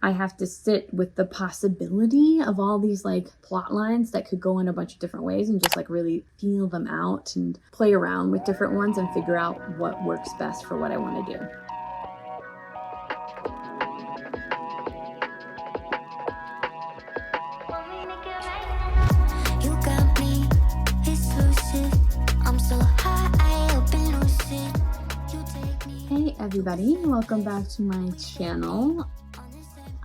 I have to sit with the possibility of all these like plot lines that could go in a bunch of different ways and just like really feel them out and play around with different ones and figure out what works best for what I want to do. Hey everybody, welcome back to my channel.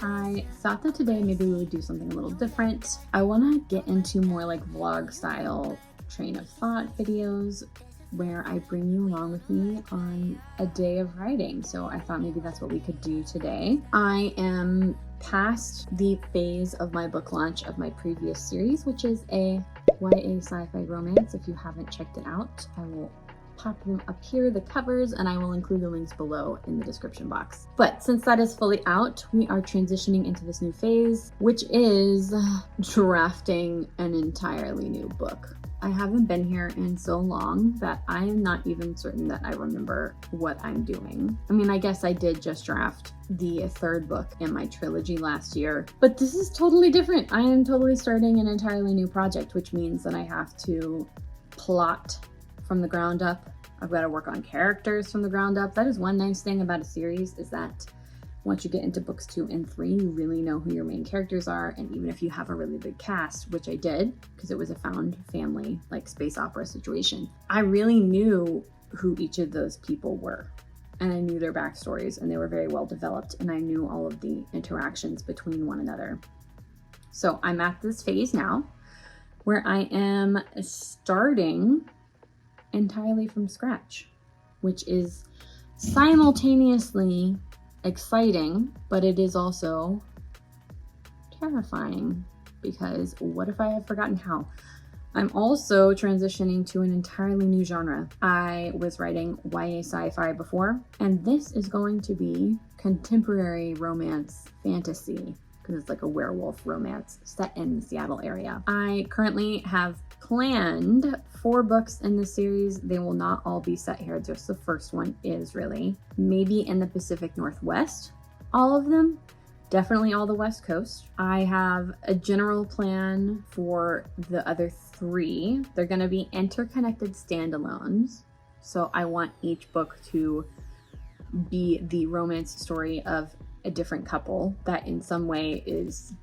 I thought that today maybe we would do something a little different. I want to get into more like vlog style train of thought videos where I bring you along with me on a day of writing. So I thought maybe that's what we could do today. I am past the phase of my book launch of my previous series, which is a YA sci-fi romance. If you haven't checked it out, I will pop them up here, the covers, and I will include the links below in the description box. But since that is fully out, we are transitioning into this new phase, which is drafting an entirely new book. I haven't been here in so long that I am not even certain that I remember what I'm doing. I mean, I guess I did just draft the third book in my trilogy last year, but this is totally different. I am totally starting an entirely new project, which means that I have to plot from the ground up. I've got to work on characters from the ground up. That is one nice thing about a series, is that once you get into books 2 and 3, you really know who your main characters are. And even if you have a really big cast, which I did, because it was a found family, like space opera situation, I really knew who each of those people were. And I knew their backstories, and they were very well developed, and I knew all of the interactions between one another. So I'm at this phase now where I am starting entirely from scratch, which is simultaneously exciting, but it is also terrifying, because what if I have forgotten how? I'm also transitioning to an entirely new genre. I was writing YA sci-fi before, and this is going to be contemporary romance fantasy, because it's like a werewolf romance set in the Seattle area. I currently have planned 4 books in this series. They will not all be set here. Just the first one is really. Maybe in the Pacific Northwest, all of them. Definitely all the West Coast. I have a general plan for the other 3. They're gonna be interconnected standalones. So I want each book to be the romance story of a different couple that in some way is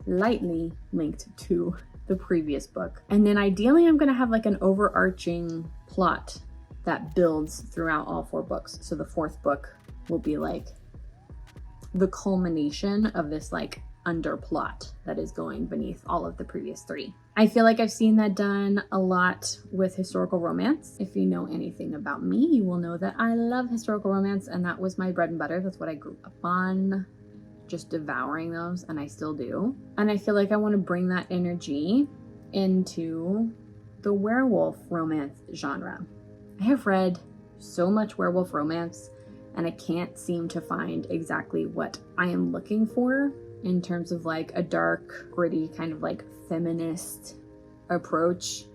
lightly linked to the previous book. And then ideally I'm gonna have like an overarching plot that builds throughout all 4 books. So the 4th book will be like the culmination of this like underplot that is going beneath all of the previous 3. I feel like I've seen that done a lot with historical romance. If you know anything about me, you will know that I love historical romance, and that was my bread and butter. That's what I grew up on, just devouring those, and I still do. And I feel like I want to bring that energy into the werewolf romance genre. I have read so much werewolf romance, and I can't seem to find exactly what I am looking for in terms of like a dark, gritty, kind of like feminist approach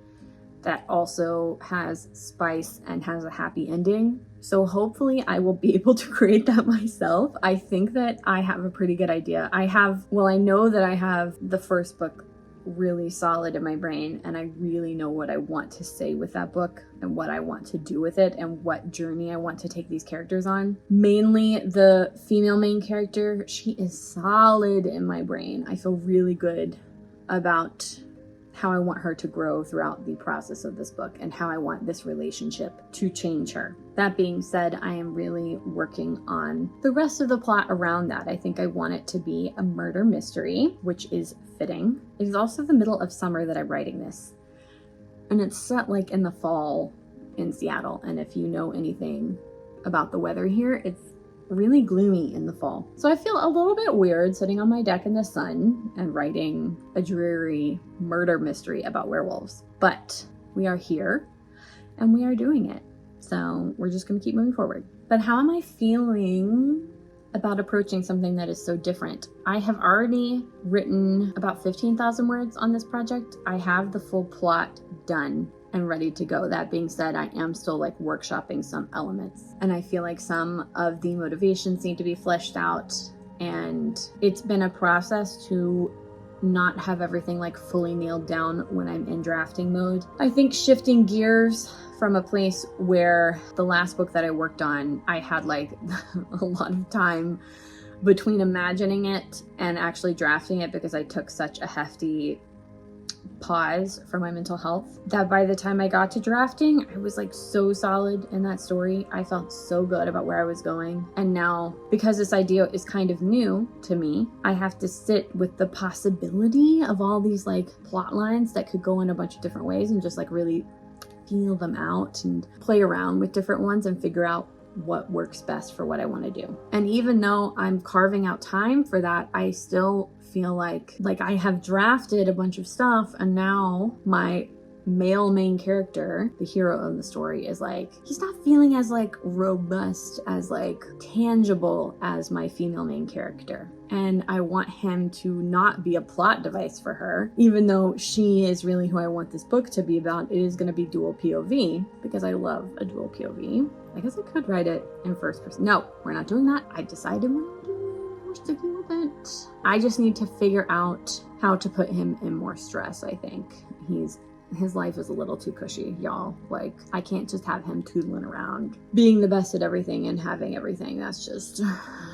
that also has spice and has a happy ending. So hopefully I will be able to create that myself. I think that I have a pretty good idea. I know that I have the first book really solid in my brain, and I really know what I want to say with that book and what I want to do with it and what journey I want to take these characters on. Mainly the female main character, she is solid in my brain. I feel really good about how I want her to grow throughout the process of this book and how I want this relationship to change her. That being said, I am really working on the rest of the plot around that. I think I want it to be a murder mystery, which is fitting. It is also the middle of summer that I'm writing this, and it's set like in the fall in Seattle. And if you know anything about the weather here, it's really gloomy in the fall. So I feel a little bit weird sitting on my deck in the sun and writing a dreary murder mystery about werewolves. But we are here and we are doing it. So we're just gonna keep moving forward. But how am I feeling about approaching something that is so different? I have already written about 15,000 words on this project. I have the full plot done and ready to go. That being said, I am still like workshopping some elements, and I feel like some of the motivations need to be fleshed out. and it's been a process to not have everything like fully nailed down when I'm in drafting mode. I think shifting gears from a place where the last book that I worked on, I had like a lot of time between imagining it and actually drafting it because I took such a hefty pause for my mental health that by the time I got to drafting, I was like so solid in that story. I felt so good about where I was going. And now, because this idea is kind of new to me, I have to sit with the possibility of all these like plot lines that could go in a bunch of different ways and just like really feel them out and play around with different ones and figure out what works best for what I want to do. And even though I'm carving out time for that, I still feel like I have drafted a bunch of stuff, and now my male main character, the hero of the story, is like, he's not feeling as like robust, as like tangible as my female main character. And I want him to not be a plot device for her, even though she is really who I want this book to be about. It is going to be dual POV because I love a dual POV. I guess I could write it in first person. No, we're not doing that. I decided what I'm doing. We're sticking with it. I just need to figure out how to put him in more stress, I think. His life is a little too cushy, y'all. Like, I can't just have him tootling around, being the best at everything and having everything. That's just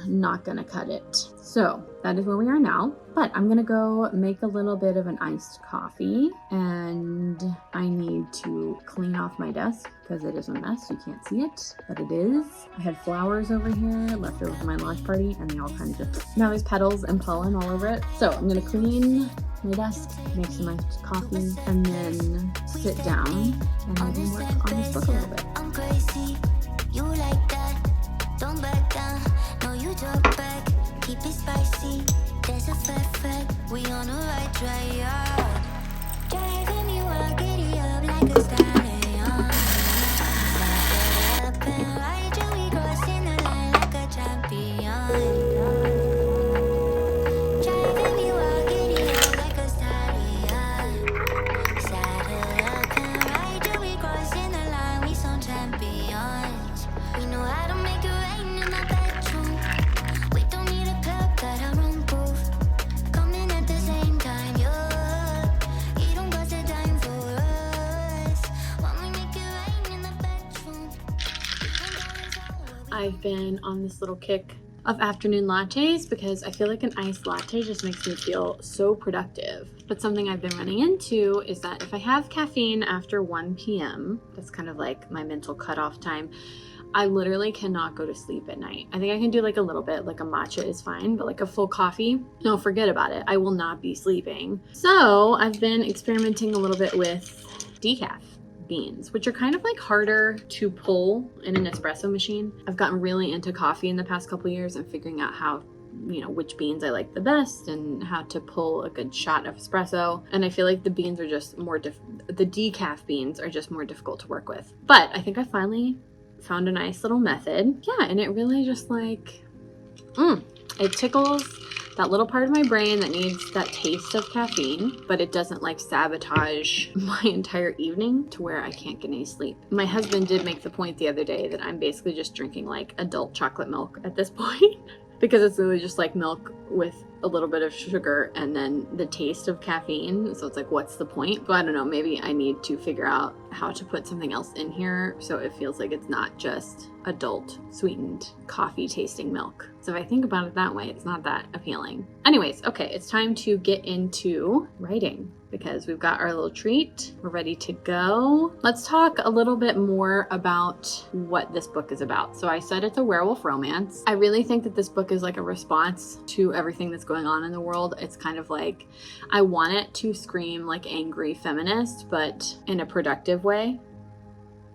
not gonna cut it. So that is where we are now. But I'm gonna go make a little bit of an iced coffee, and I need to clean off my desk because it is a mess. You can't see it, but it is. I had flowers over here left over from my launch party, and they all kind of just, now there's petals and pollen all over it. So I'm gonna clean my desk, make some iced coffee, and then sit down and maybe work on this book a little bit. I'm crazy, you like that, don't back down, no you talk back, keep it spicy, there's a fact, we on the right track, yeah. Driving me wild, giddy up like a stallion, start up and ride you, we crossing the line like a champion. I've been on this little kick of afternoon lattes because I feel like an iced latte just makes me feel so productive. But something I've been running into is that if I have caffeine after 1 p.m., that's kind of like my mental cutoff time, I literally cannot go to sleep at night. I think I can do like a little bit, like a matcha is fine, but like a full coffee, no, forget about it. I will not be sleeping. So I've been experimenting a little bit with decaf beans, which are kind of like harder to pull in an espresso machine. I've gotten really into coffee in the past couple years and figuring out how, you know, which beans I like the best and how to pull a good shot of espresso. And I feel like the beans are just more the decaf beans are just more difficult to work with. But I think I finally found a nice little method. Yeah, and it really just like, it tickles that little part of my brain that needs that taste of caffeine, but it doesn't like sabotage my entire evening to where I can't get any sleep. My husband did make the point the other day that I'm basically just drinking like adult chocolate milk at this point because it's really just like milk with a little bit of sugar and then the taste of caffeine. So it's like, what's the point? But I don't know, maybe I need to figure out how to put something else in here so it feels like it's not just adult sweetened coffee tasting milk. So if I think about it that way, it's not that appealing. Anyways, okay, it's time to get into writing because we've got our little treat. We're ready to go. Let's talk a little bit more about what this book is about. So I said it's a werewolf romance. I really think that this book is like a response to everything that's going on in the world. It's kind of like, I want it to scream like angry feminist, but in a productive way.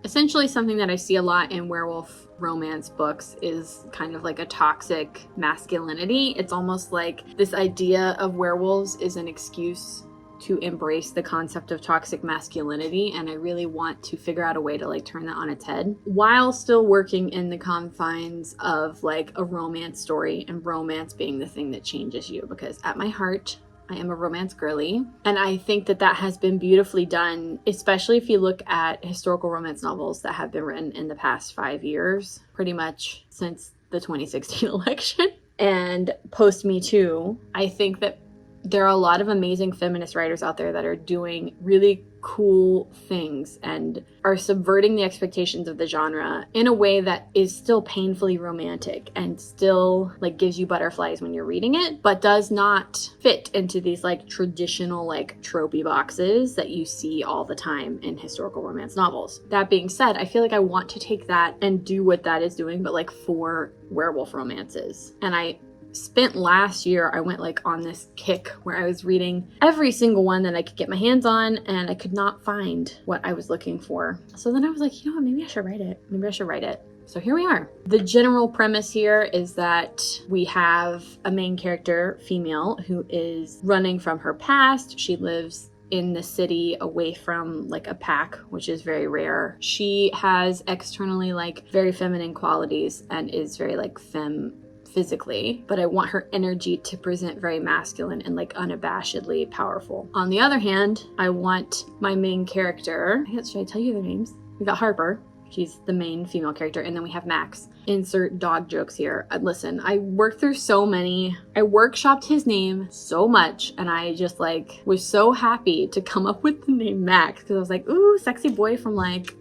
Essentially something that I see a lot in werewolf romance books is kind of like a toxic masculinity. It's almost like this idea of werewolves is an excuse to embrace the concept of toxic masculinity, and I really want to figure out a way to like turn that on its head while still working in the confines of like a romance story and romance being the thing that changes you, because at my heart I am a romance girly, and I think that that has been beautifully done, especially if you look at historical romance novels that have been written in the past 5 years, pretty much since the 2016 election. and post Me Too, I think that there are a lot of amazing feminist writers out there that are doing really cool things and are subverting the expectations of the genre in a way that is still painfully romantic and still like gives you butterflies when you're reading it, but does not fit into these like traditional like tropey boxes that you see all the time in historical romance novels. That being said, I feel like I want to take that and do what that is doing, but like for werewolf romances. And I spent last year, I went like on this kick where I was reading every single one that I could get my hands on, and I could not find what I was looking for. So then I was like, you know what, maybe I should write it. Maybe I should write it. So here we are. The general premise here is that we have a main character, female, who is running from her past. She lives in the city away from like a pack, which is very rare. She has externally like very feminine qualities and is very like femme physically, but I want her energy to present very masculine and like unabashedly powerful. On the other hand, I want my main character, should I tell you their names? We got Harper. She's the main female character. And then we have Max. Insert dog jokes here. Listen, I worked through so many. I workshopped his name so much. And I just like was so happy to come up with the name Max. Because I was like, ooh, sexy boy from like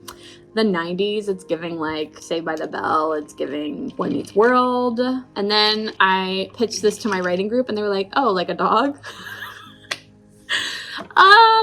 the 90s. It's giving like Saved by the Bell. It's giving Boy Meets World. And then I pitched this to my writing group and they were like, oh, like a dog?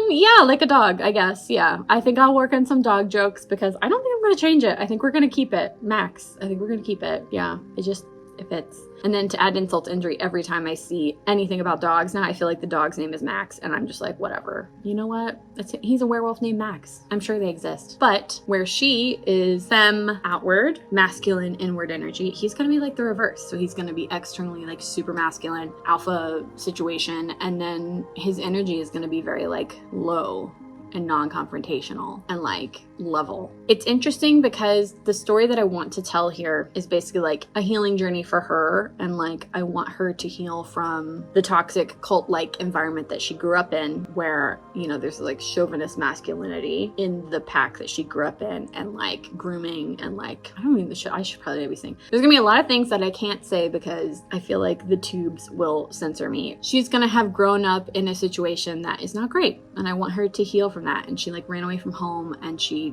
Yeah, like a dog, I guess. Yeah, I think I'll work on some dog jokes because I don't think I'm going to change it. I think we're going to keep it. Max, I think we're going to keep it. Yeah, it fits. And then to add insult to injury, every time I see anything about dogs now, I feel like the dog's name is Max, and I'm just like, whatever. You know what? He's a werewolf named Max. I'm sure they exist. But where she is femme outward, masculine inward energy, he's gonna be like the reverse. So he's gonna be externally like super masculine, alpha situation, and then his energy is gonna be very like low and non-confrontational and like level. It's interesting because the story that I want to tell here is basically like a healing journey for her, and like I want her to heal from the toxic cult-like environment that she grew up in, where, you know, there's like chauvinist masculinity in the pack that she grew up in, and like grooming, and like I should probably be saying there's gonna be a lot of things that I can't say because I feel like the tubes will censor me. She's gonna have grown up in a situation that is not great, and I want her to heal from that. And she like ran away from home, and she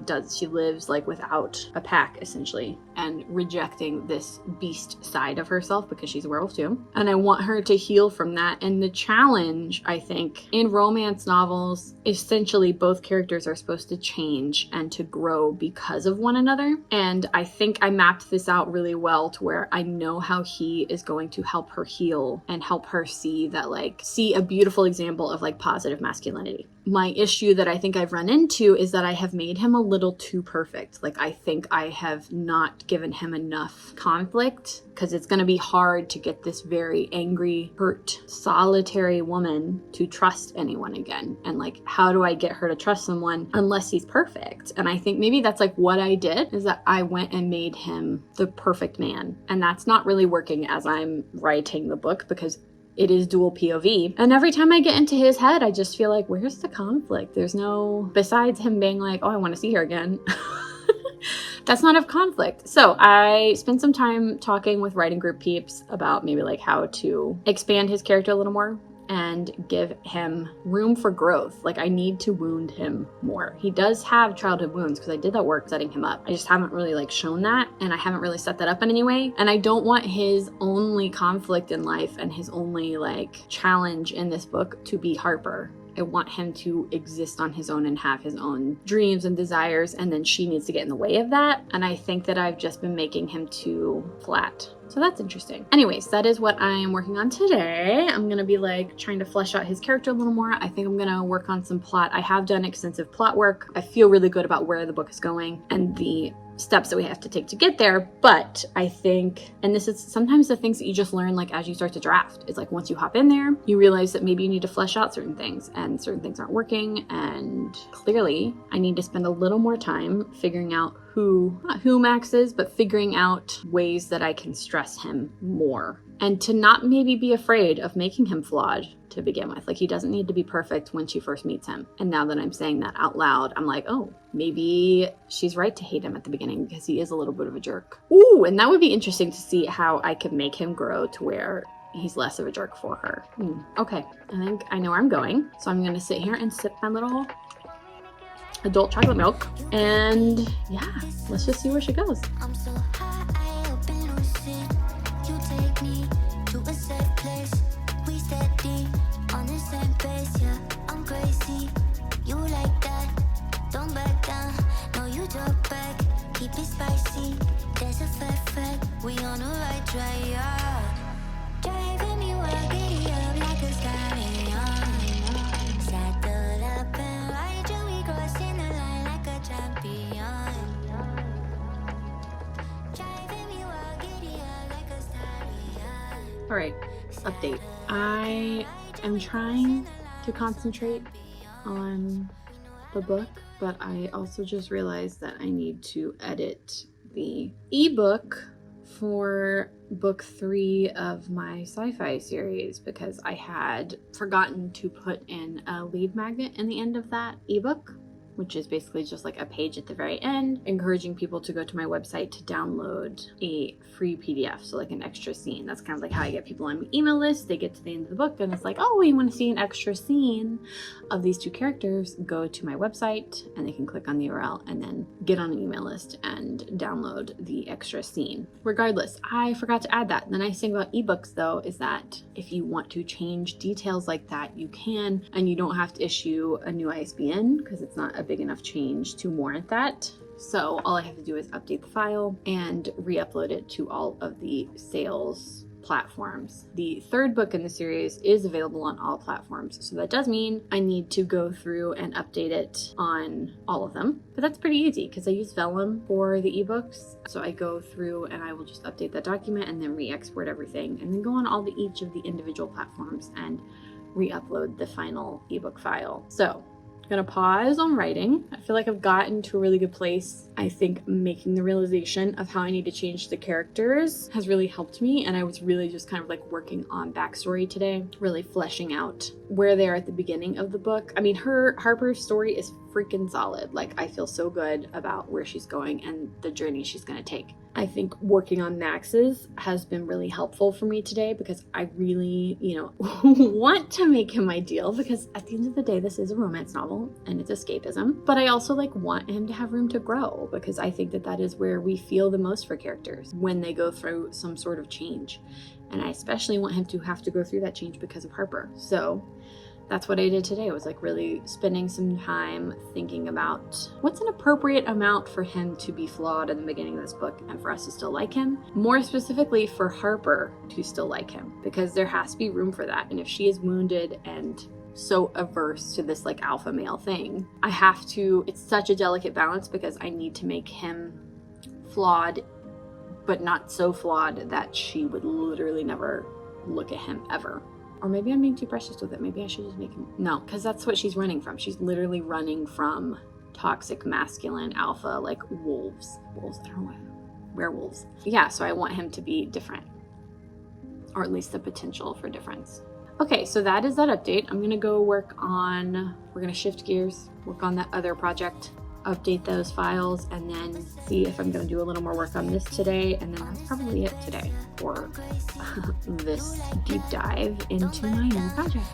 lives like without a pack essentially, and rejecting this beast side of herself because she's a werewolf too. And I want her to heal from that. And the challenge, I think, in romance novels, essentially both characters are supposed to change and to grow because of one another. And I think I mapped this out really well to where I know how he is going to help her heal and help her see a beautiful example of like positive masculinity. My issue that I think I've run into is that I have made him a little too perfect. Like, I think I have not given him enough conflict, because it's going to be hard to get this very angry, hurt, solitary woman to trust anyone again. And like, how do I get her to trust someone unless he's perfect? And I think maybe that's like what I did, is that I went and made him the perfect man. And that's not really working as I'm writing the book, because it is dual POV. And every time I get into his head, I just feel like, where's the conflict? There's no, besides him being like, oh, I want to see her again. That's not of conflict. So I spent some time talking with writing group peeps about maybe like how to expand his character a little more and give him room for growth. Like, I need to wound him more. He does have childhood wounds because I did that work setting him up. I just haven't really like shown that, and I haven't really set that up in any way. And I don't want his only conflict in life and his only like challenge in this book to be Harper. I want him to exist on his own and have his own dreams and desires, and then she needs to get in the way of that. And I think that I've just been making him too flat. So that's interesting. Anyways, that is what I am working on today. I'm gonna be like trying to flesh out his character a little more. I think I'm gonna work on some plot. I have done extensive plot work. I feel really good about where the book is going and the steps that we have to take to get there. But I think, and this is sometimes the things that you just learn like as you start to draft, it's like once you hop in there, you realize that maybe you need to flesh out certain things, and certain things aren't working. And clearly I need to spend a little more time figuring out not who Max is, but figuring out ways that I can stress him more. And to not maybe be afraid of making him flawed to begin with. Like, he doesn't need to be perfect when she first meets him. And now that I'm saying that out loud, I'm like, oh, maybe she's right to hate him at the beginning because he is a little bit of a jerk. Ooh, and that would be interesting to see how I could make him grow to where he's less of a jerk for her. Okay, I think I know where I'm going. So I'm gonna sit here and sip my little adult chocolate milk. And yeah, let's just see where she goes. I'm so high, I open lucid. You take me to a safe place. We steady on the same pace, yeah. I'm crazy. You like that? Don't back down. No, you drop back. Keep it spicy. There's a fact. We on the right track, yeah. Driving me wild, giddy up like a stallion. Saddle up and ride you, we crossing the line like a champion. Driving me wild, giddy up like a stallion. All right, update. I am trying to concentrate on the book, but I also just realized that I need to edit the ebook for book 3 of my sci-fi series because I had forgotten to put in a lead magnet in the end of that ebook, which is basically just like a page at the very end encouraging people to go to my website to download a free PDF, so like an extra scene. That's kind of like how I get people on my email list. They get to the end of the book and it's like, oh, you want to see an extra scene of these 2 characters, go to my website and they can click on the URL and then get on an email list and download the extra scene. Regardless, I forgot to add that. The nice thing about ebooks though is that if you want to change details like that, you can, and you don't have to issue a new ISBN because it's not a big enough change to warrant that. So all I have to do is update the file and re-upload it to all of the sales platforms. The 3rd book in the series is available on all platforms, so that does mean I need to go through and update it on all of them. But that's pretty easy because I use Vellum for the ebooks. So I go through and I will just update that document and then re-export everything and then go on each of the individual platforms and re-upload the final ebook file. So I'm gonna pause on writing. I feel like I've gotten to a really good place. I think making the realization of how I need to change the characters has really helped me, and I was really just kind of like working on backstory today, really fleshing out where they are at the beginning of the book. I mean, Harper's story is freaking solid. Like, I feel so good about where she's going and the journey she's gonna take. I think working on Max's has been really helpful for me today because I really, want to make him ideal, because at the end of the day, this is a romance novel and it's escapism. But I also want him to have room to grow, because I think that is where we feel the most for characters, when they go through some sort of change. And I especially want him to have to go through that change because of Harper. So that's what I did today. I was really spending some time thinking about what's an appropriate amount for him to be flawed in the beginning of this book and for us to still like him. More specifically for Harper to still like him, because there has to be room for that. And if she is wounded and so averse to this alpha male thing, I have to, it's such a delicate balance, because I need to make him flawed, but not so flawed that she would literally never look at him ever. Or maybe I'm being too precious with it. Maybe I should just make him... No, because that's what she's running from. She's literally running from toxic masculine alpha, wolves. Wolves? I don't know what. Werewolves. Yeah, so I want him to be different. Or at least the potential for difference. Okay, so that is that update. I'm going to go work on... We're going to shift gears, work on that other project, update those files, and then see if I'm going to do a little more work on this today. And then that's probably it today for this deep dive into my new project.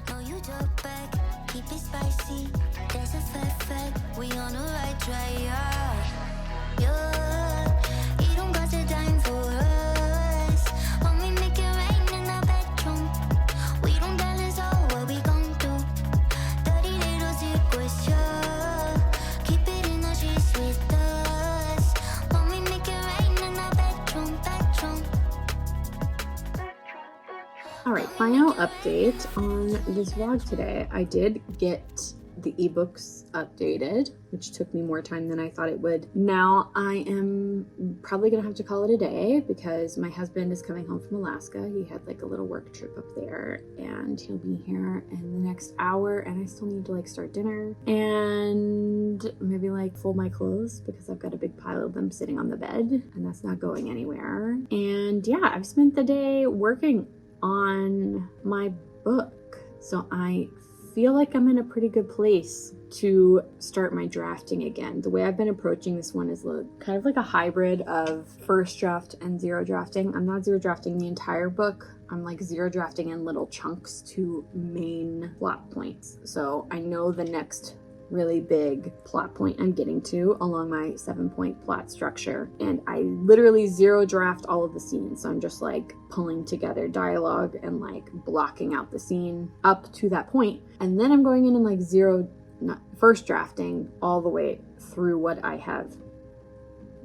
All right, final update on this vlog today. I did get the ebooks updated, which took me more time than I thought it would. Now I am probably gonna have to call it a day because my husband is coming home from Alaska. He had like a little work trip up there and he'll be here in the next hour, and I still need to like start dinner and maybe like fold my clothes because I've got a big pile of them sitting on the bed and that's not going anywhere. And yeah, I've spent the day working on my book, so I feel like I'm in a pretty good place to start my drafting again. The way I've been approaching this one is kind of like a hybrid of first draft and zero drafting. I'm not zero drafting the entire book. I'm like zero drafting in little chunks to main plot points. So I know the next really big plot point I'm getting to along my 7-point plot structure, and I literally zero draft all of the scenes. So I'm just like pulling together dialogue and like blocking out the scene up to that point, and then I'm going in and like first drafting all the way through what I have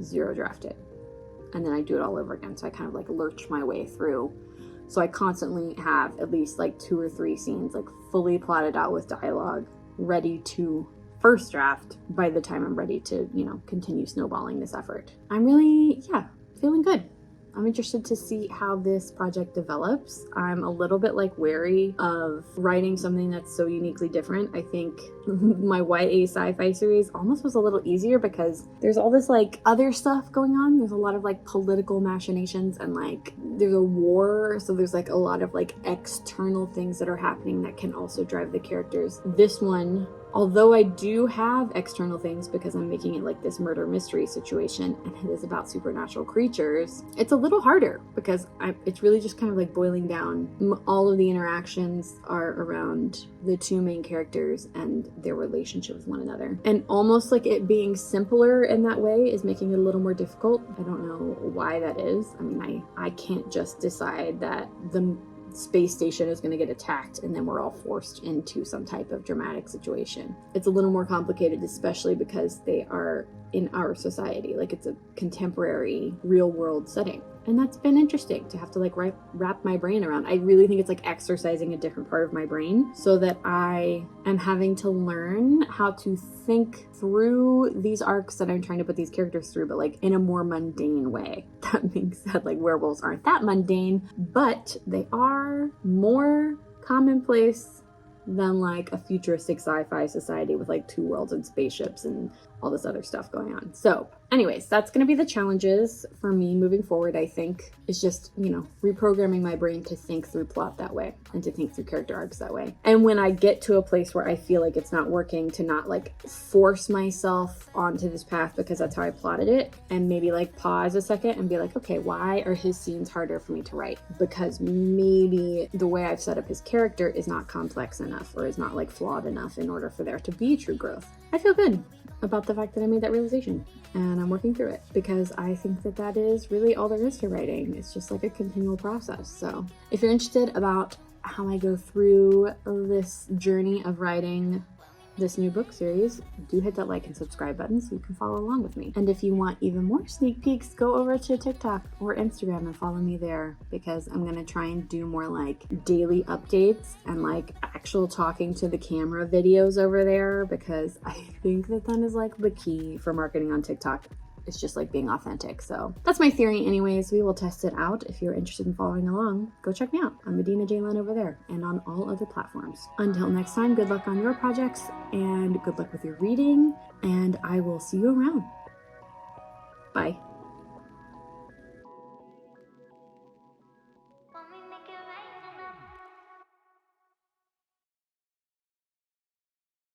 zero drafted, and then I do it all over again. So I kind of like lurch my way through, so I constantly have at least like 2 or 3 scenes like fully plotted out with dialogue ready to first draft by the time I'm ready to, continue snowballing this effort. I'm really, feeling good. I'm interested to see how this project develops. I'm a little bit like wary of writing something that's so uniquely different. I think my YA sci-fi series almost was a little easier because there's all this like other stuff going on. There's a lot of like political machinations and like there's a war. So there's like a lot of like external things that are happening that can also drive the characters. This one, although I do have external things because I'm making it like this murder mystery situation and it is about supernatural creatures, it's a little harder because it's really just kind of like boiling down. All of the interactions are around the 2 main characters and their relationship with one another. And almost like it being simpler in that way is making it a little more difficult. I don't know why that is. I mean, I can't just decide that the space station is going to get attacked and then we're all forced into some type of dramatic situation. It's a little more complicated, especially because they are in our society. Like it's a contemporary real world setting. And that's been interesting to have to like wrap my brain around. I really think it's like exercising a different part of my brain so that I am having to learn how to think through these arcs that I'm trying to put these characters through, but like in a more mundane way. That being said, like werewolves aren't that mundane, but they are more commonplace than like a futuristic sci-fi society with like 2 worlds and spaceships and all this other stuff going on. So anyways, that's going to be the challenges for me moving forward. I think is just, reprogramming my brain to think through plot that way and to think through character arcs that way. And when I get to a place where I feel like it's not working, to not like force myself onto this path because that's how I plotted it, and maybe like pause a second and be like, okay, why are his scenes harder for me to write? Because maybe the way I've set up his character is not complex enough or is not like flawed enough in order for there to be true growth. I feel good about the fact that I made that realization, and I'm working through it because I think that that is really all there is to writing. It's just like a continual process. So if you're interested about how I go through this journey of writing this new book series, do hit that like and subscribe button so you can follow along with me. And if you want even more sneak peeks, go over to TikTok or Instagram and follow me there, because I'm gonna try and do more like daily updates and like actual talking to the camera videos over there, because I think that is like the key for marketing on TikTok. It's just like being authentic. So that's my theory anyways. We will test it out. If you're interested in following along, go check me out. I'm Medina J. Lynn over there and on all other platforms. Until next time, good luck on your projects and good luck with your reading, and I will see you around. Bye.